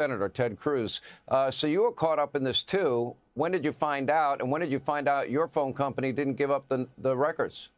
Senator Ted Cruz. So you were caught up in this, too. When did you find out? And when did you find out your phone company didn't give up the records?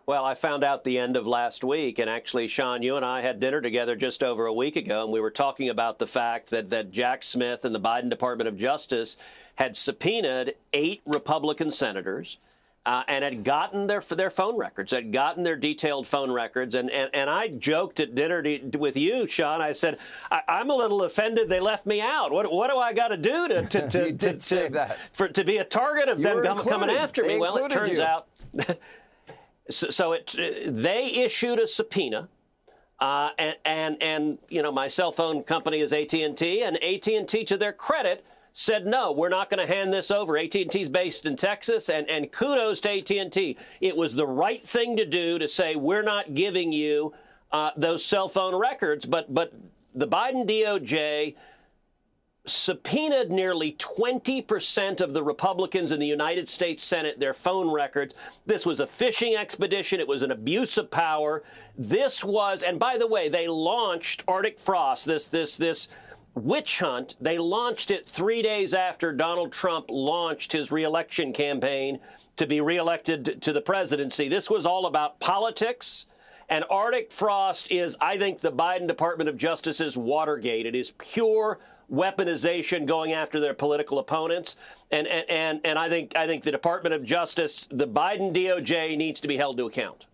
Well, I found out the end of last week. And actually, Sean, you and I had dinner together just over a week ago. And we were talking about the fact that Jack Smith and the Biden Department of Justice had subpoenaed 8 Republican senators and had gotten their phone records, had gotten their detailed phone records. And I joked at dinner with you, Sean. I said, I'm a little offended they left me out. What do I got to do to be a target of them coming after me? Well, it turns out. So they issued a subpoena. And you know, my cell phone company is AT&T, and AT&T, to their credit, said, no, we're not going to hand this over. AT&T's based in Texas, and kudos to AT&T. It was the right thing to do to say, we're not giving you those cell phone records. But the Biden DOJ subpoenaed nearly 20% of the Republicans in the United States Senate, their phone records. This was a fishing expedition. It was an abuse of power. This was, and by the way, they launched Arctic Frost, this witch hunt. They launched it 3 days after Donald Trump launched his reelection campaign to be reelected to the presidency. This was all about politics. And Arctic Frost is, I think, the Biden Department of Justice's Watergate. It is pure weaponization going after their political opponents. And I think the Department of Justice, the Biden DOJ, needs to be held to account.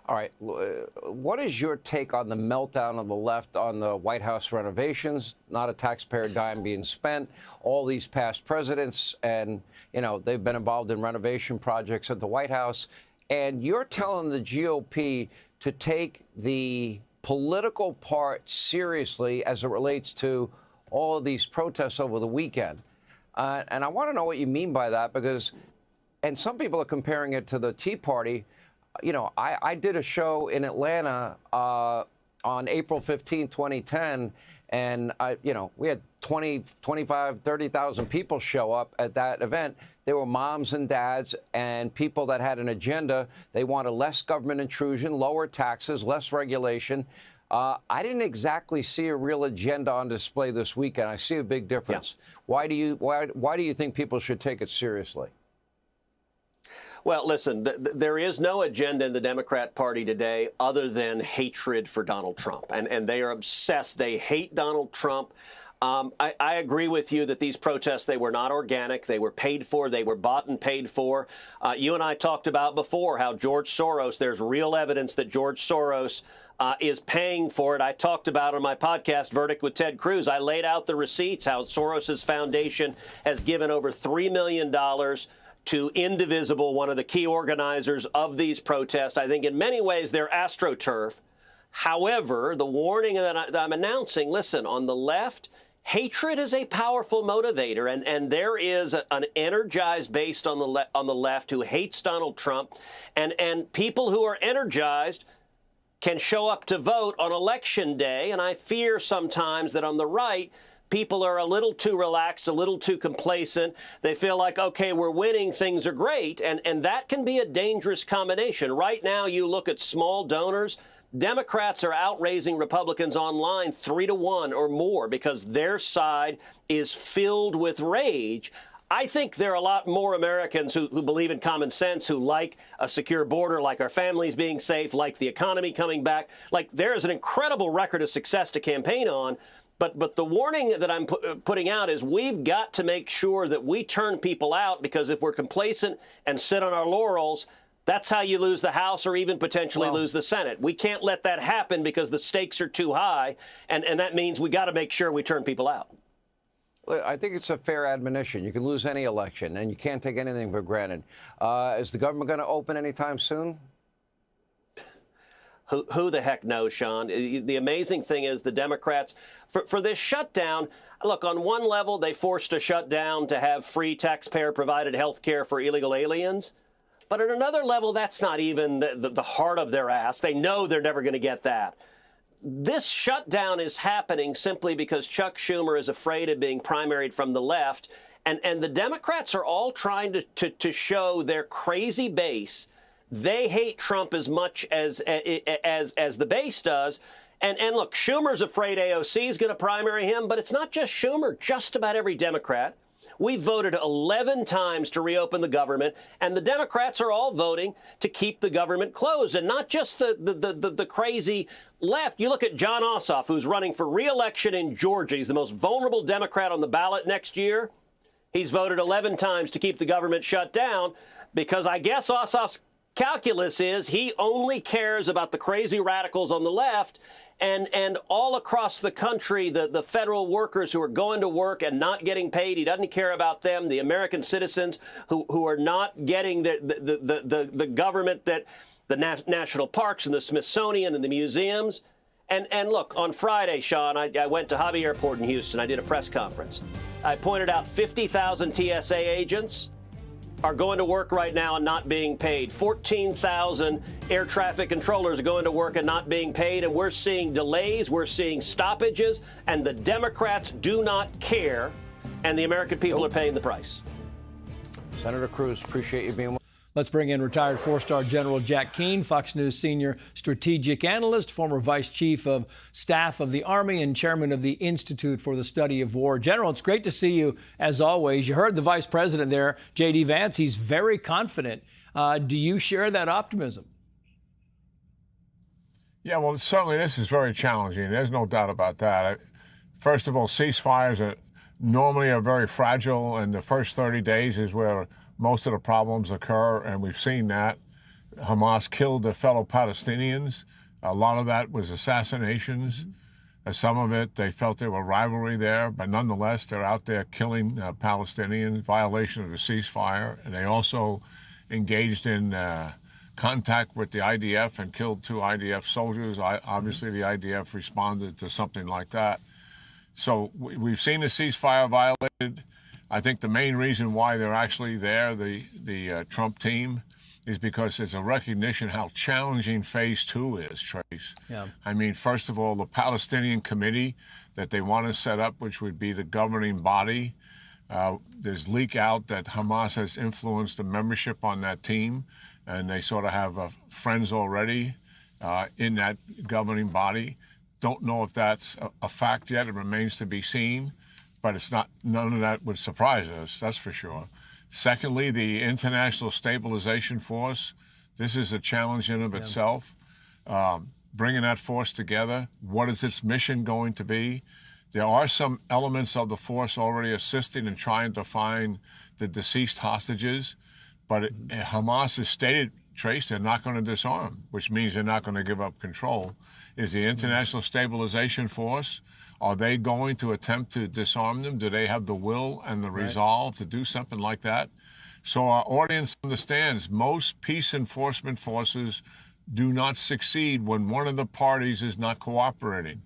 All right. What is your take on the meltdown of the left on the White House renovations? Not a taxpayer dime being spent. All these past presidents, and, you know, they've been involved in renovation projects at the White House. And you're telling the GOP to take the political part seriously as it relates to all of these protests over the weekend. And I want to know what you mean by that, because, and some people are comparing it to the Tea Party. You know, I did a show in Atlanta on April 15, 2010, and we had 20, 25, 30,000 people show up at that event. There were moms and dads and people that had an agenda. They wanted less government intrusion, lower taxes, less regulation. I didn't exactly see a real agenda on display this weekend. I see a big difference. Yeah. Why do you think people should take it seriously? Well, listen, there is no agenda in the Democrat Party today other than hatred for Donald Trump. And they are obsessed. They hate Donald Trump. I agree with you that these protests, they were not organic. They were paid for. They were bought and paid for. You and I talked about before how George Soros, there's real evidence that George Soros is paying for it. I talked about on my podcast, Verdict with Ted Cruz. I laid out the receipts, how Soros's foundation has given over $3 million to Indivisible, one of the key organizers of these protests. I think in many ways they're AstroTurf. However, the warning that I'm announcing, listen, on the left, hatred is a powerful motivator, and there is an energized base on the left who hates Donald Trump, and people who are energized can show up to vote on Election Day, and I fear sometimes that on the right, people are a little too relaxed, a little too complacent. They feel like, okay, we're winning, things are great, and that can be a dangerous combination. Right now, you look at small donors, Democrats are outraising Republicans online 3-1 or more because their side is filled with rage. I think there are a lot more Americans who believe in common sense, who like a secure border, like our families being safe, like the economy coming back. Like, there is an incredible record of success to campaign on. But the warning that I'm putting out is we've got to make sure that we turn people out, because if we're complacent and sit on our laurels, that's how you lose the House or even potentially lose the Senate. We can't let that happen because the stakes are too high, and that means we got to make sure we turn people out. I think it's a fair admonition. You can lose any election, and you can't take anything for granted. Is the government going to open anytime soon? Who the heck knows, Sean? The amazing thing is the Democrats, for this shutdown, look, on one level, they forced a shutdown to have free taxpayer-provided health care for illegal aliens. But at another level, that's not even the heart of their ask. They know they're never going to get that. This shutdown is happening simply because Chuck Schumer is afraid of being primaried from the left. And the Democrats are all trying to show their crazy base They hate Trump as much as the base does. And look, Schumer's afraid AOC is going to primary him, but it's not just Schumer. Just about every Democrat. We voted 11 times to reopen the government, and the Democrats are all voting to keep the government closed, and not just the crazy left. You look at John Ossoff, who's running for re-election in Georgia. He's the most vulnerable Democrat on the ballot next year. He's voted 11 times to keep the government shut down because I guess Ossoff's calculus is he only cares about the crazy radicals on the left. And all across the country, the federal workers who are going to work and not getting paid, he doesn't care about them. The American citizens who are not getting the government, that the national parks and the Smithsonian and the museums. And look, on Friday, Sean, I went to Hobby Airport in Houston. I did a press conference. I pointed out 50,000 TSA agents are going to work right now and not being paid. 14,000 air traffic controllers are going to work and not being paid. And we're seeing delays. We're seeing stoppages. And the Democrats do not care. And the American people are paying the price. Senator Cruz, appreciate you being with us. Let's bring in retired four-star General Jack Keane, Fox News senior strategic analyst, former vice chief of staff of the Army and chairman of the Institute for the Study of War. General, it's great to see you as always. You heard the vice president there, J.D. Vance. He's very confident. Do you share that optimism? Yeah, well, certainly this is very challenging. There's no doubt about that. First of all, ceasefires are normally very fragile, and the first 30 days is where most of the problems occur, and we've seen that. Hamas killed their fellow Palestinians. A lot of that was assassinations. Some of it, they felt there were rivalry there, but nonetheless, they're out there killing Palestinians, violation of the ceasefire. And they also engaged in contact with the IDF and killed 2 IDF soldiers. Obviously, the IDF responded to something like that. So we've seen the ceasefire violated. I think the main reason why they're actually there, the Trump team, is because there's a recognition how challenging Phase 2 is, Trace. Yeah. I mean, first of all, the Palestinian Committee that they want to set up, which would be the governing body, there's leak out that Hamas has influenced the membership on that team, and they sort of have friends already in that governing body. Don't know if that's a fact yet. It remains to be seen. But it's not, none of that would surprise us, that's for sure. Secondly, the International Stabilization Force, this is a challenge in of itself. Bringing that force together, what is its mission going to be? There are some elements of the force already assisting in trying to find the deceased hostages, but Hamas has stated, Trace, they're not going to disarm, which means they're not going to give up control. Is the International Stabilization Force, are they going to attempt to disarm them? Do they have the will and the resolve to do something like that? So our audience understands most peace enforcement forces do not succeed when one of the parties is not cooperating.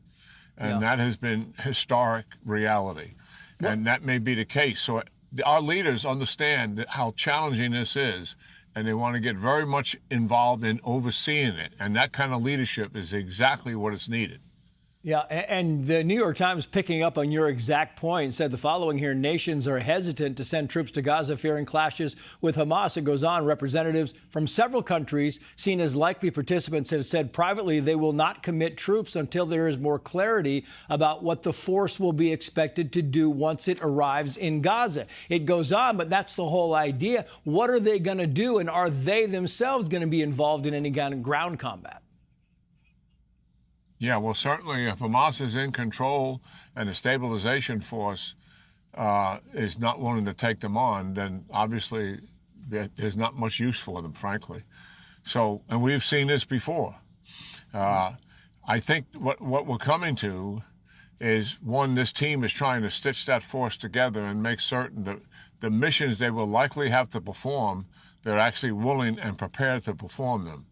And that has been historic reality. And that may be the case. So our leaders understand how challenging this is, and they want to get very much involved in overseeing it. And that kind of leadership is exactly what is needed. Yeah, and the New York Times, picking up on your exact point, said the following here: nations are hesitant to send troops to Gaza, fearing clashes with Hamas. It goes on, representatives from several countries seen as likely participants have said privately they will not commit troops until there is more clarity about what the force will be expected to do once it arrives in Gaza. It goes on, but that's the whole idea. What are they going to do, and are they themselves going to be involved in any kind of ground combat? Yeah, well, certainly if Hamas is in control and the stabilization force is not willing to take them on, then obviously there's not much use for them, frankly. So, and we've seen this before. I think what we're coming to is, one, this team is trying to stitch that force together and make certain that the missions they will likely have to perform, they're actually willing and prepared to perform them.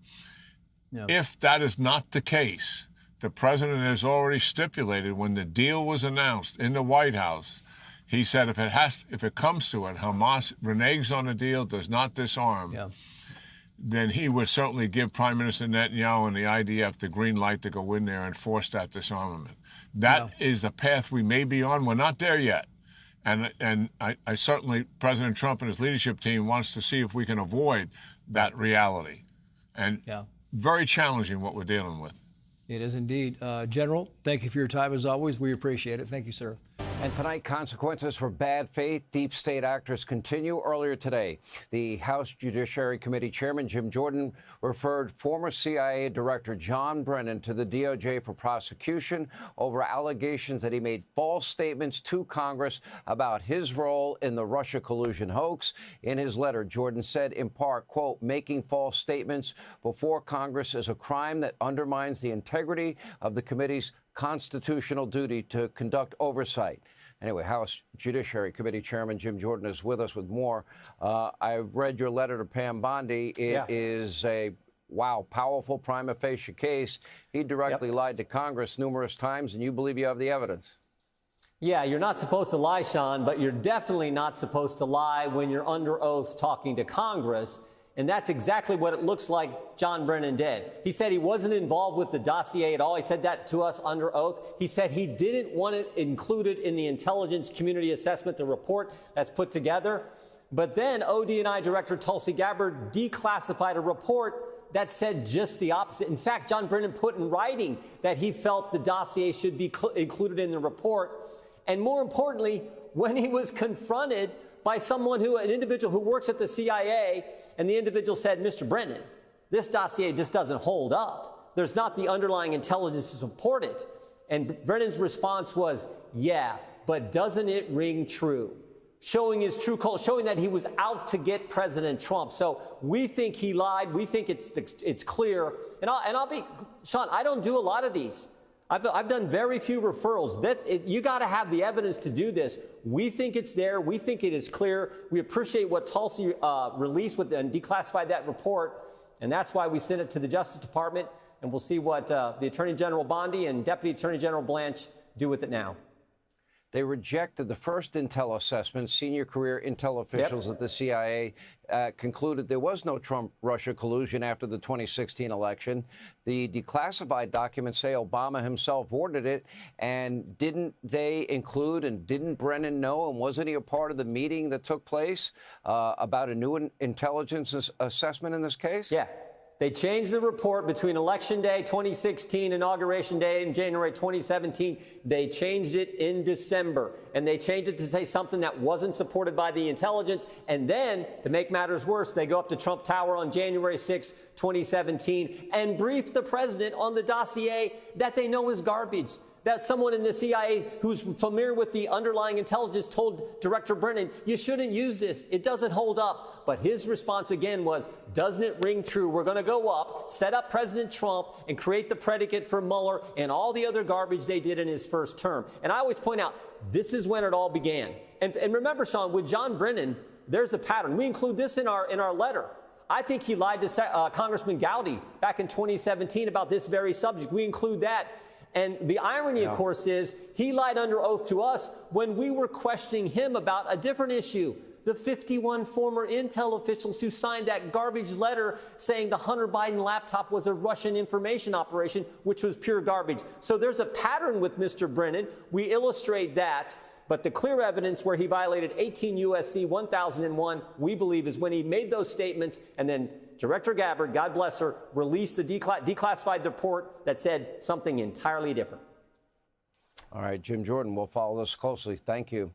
Yeah. If that is not the case, the president has already stipulated when the deal was announced in the White House, he said if it comes to it, Hamas reneges on the deal, does not disarm, then he would certainly give Prime Minister Netanyahu and the IDF the green light to go in there and force that disarmament. That is the path we may be on. We're not there yet. And I certainly, President Trump and his leadership team wants to see if we can avoid that reality. And Yeah. very challenging what we're dealing with. It is indeed. General, thank you for your time as always. We appreciate it. Thank you, sir. And tonight, consequences for bad faith deep state actors continue. Earlier today, the House Judiciary Committee Chairman Jim Jordan referred former CIA Director John Brennan to the DOJ for prosecution over allegations that he made false statements to Congress about his role in the Russia collusion hoax. In his letter, Jordan said, in part, quote, making false statements before Congress is a crime that undermines the integrity of the committee's constitutional duty to conduct oversight. Anyway, House Judiciary Committee Chairman Jim Jordan is with us with more. I've read your letter to Pam Bondi. It is a, wow, powerful prima facie case. He directly lied to Congress numerous times, and you believe you have the evidence. Yeah, you're not supposed to lie, Sean, but you're definitely not supposed to lie when you're under oath talking to Congress. And that's exactly what it looks like John Brennan did. He said he wasn't involved with the dossier at all. He said that to us under oath. He said he didn't want it included in the intelligence community assessment, the report that's put together. But then ODNI Director Tulsi Gabbard declassified a report that said just the opposite. In fact, John Brennan put in writing that he felt the dossier should be included in the report. And more importantly, when he was confronted by an individual who works at the CIA, and the individual said, Mr. Brennan, this dossier just doesn't hold up. There's not the underlying intelligence to support it. And Brennan's response was, yeah, but doesn't it ring true? Showing his true color, showing that he was out to get President Trump. So we think he lied. We think it's clear. And I'll be, Sean, I don't do a lot of these. I've done very few referrals. You got to have the evidence to do this. We think it's there. We think it is clear. We appreciate what Tulsi released and declassified that report, and that's why we sent it to the Justice Department, and we'll see what the Attorney General Bondi and Deputy Attorney General Blanche do with it now. They rejected the first intel assessment. Senior career intel officials at the CIA concluded there was no Trump-Russia collusion after the 2016 election. The declassified documents say Obama himself ordered it. And didn't they include, and didn't Brennan know, and wasn't he a part of the meeting that took place about a new intelligence assessment in this case? Yeah. They changed the report between Election Day 2016, Inauguration Day in January 2017. They changed it in December, and they changed it to say something that wasn't supported by the intelligence. And then, to make matters worse, they go up to Trump Tower on January 6, 2017, and brief the president on the dossier that they know is garbage. That someone in the CIA who's familiar with the underlying intelligence told Director Brennan, you shouldn't use this. It doesn't hold up. But his response again was, doesn't it ring true? We're going to go up, set up President Trump, and create the predicate for Mueller and all the other garbage they did in his first term. And I always point out, this is when it all began. And remember, Sean, with John Brennan, there's a pattern. We include this in our letter. I think he lied to Congressman Gowdy back in 2017 about this very subject. We include that. And the irony, of course, is he lied under oath to us when we were questioning him about a different issue. The 51 former intel officials who signed that garbage letter saying the Hunter Biden laptop was a Russian information operation, which was pure garbage. So there's a pattern with Mr. Brennan. We illustrate that. But the clear evidence where he violated 18 U.S.C. 1001, we believe, is when he made those statements, and then Director Gabbard, God bless her, released the declassified report that said something entirely different. All right, Jim Jordan, we'll follow this closely. Thank you.